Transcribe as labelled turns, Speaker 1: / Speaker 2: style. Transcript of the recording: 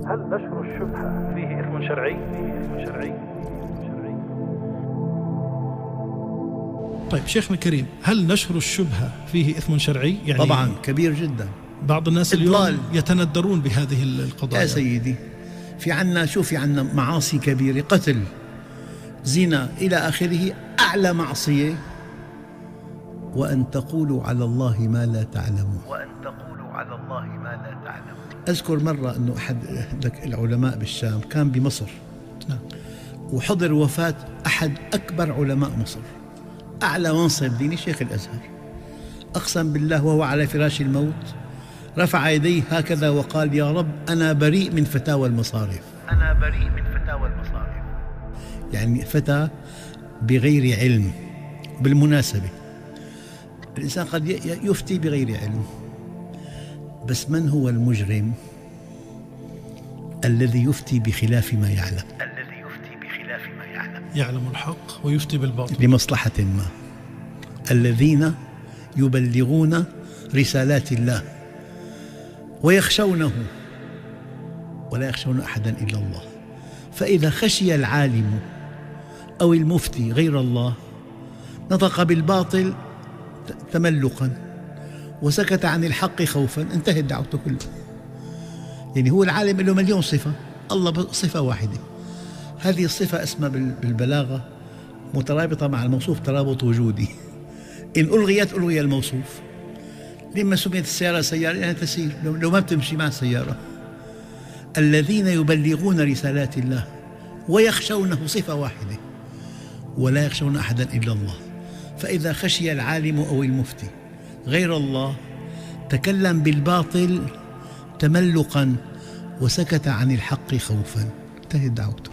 Speaker 1: هل نشر الشبهة فيه إثم شرعي؟
Speaker 2: طيب شيخنا الكريم، هل نشر الشبهة فيه إثم شرعي؟ يعني
Speaker 3: طبعا كبير جدا.
Speaker 2: بعض الناس اليوم يتندرون بهذه القضايا.
Speaker 3: يا سيدي، في عنا معاصي كبيرة، قتل، زنا إلى آخره، أعلى معصية وأن تقولوا على الله ما لا تعلمون. أذكر مرة أنه أحد العلماء بالشام كان بمصر، وحضر وفاة أحد أكبر علماء مصر، أعلى منصب ديني، شيخ الأزهر. أقسم بالله وهو على فراش الموت رفع يديه هكذا وقال: يا رب أنا بريء من فتاوى المصارف. يعني فتى بغير علم. بالمناسبة الإنسان قد يفتي بغير علم، بس من هو المجرم الذي يفتي بخلاف ما يعلم؟
Speaker 2: يعلم الحق ويفتي بالباطل
Speaker 3: لمصلحة ما. الذين يبلغون رسالات الله ويخشونه ولا يخشون أحدا إلا الله. فإذا خشي العالم أو المفتي غير الله نطق بالباطل تملقا وسكت عن الحق خوفا، انتهت دعوته كلها. يعني هو العالم له مليون صفة، الله صفة واحدة. هذه الصفة اسمها بالبلاغة مترابطة مع الموصوف ترابط وجودي. إن ألغيت ألغي الموصوف. لما سميت السيارة سيارة؟ يعني تسير، لو ما بتمشي مع السيارة. الذين يبلغون رسالات الله ويخشونه، صفة واحدة، ولا يخشون أحدا إلا الله. فإذا خشي العالم أو المفتي غير الله تكلم بالباطل تملقا وسكت عن الحق خوفا، انتهت دعوته.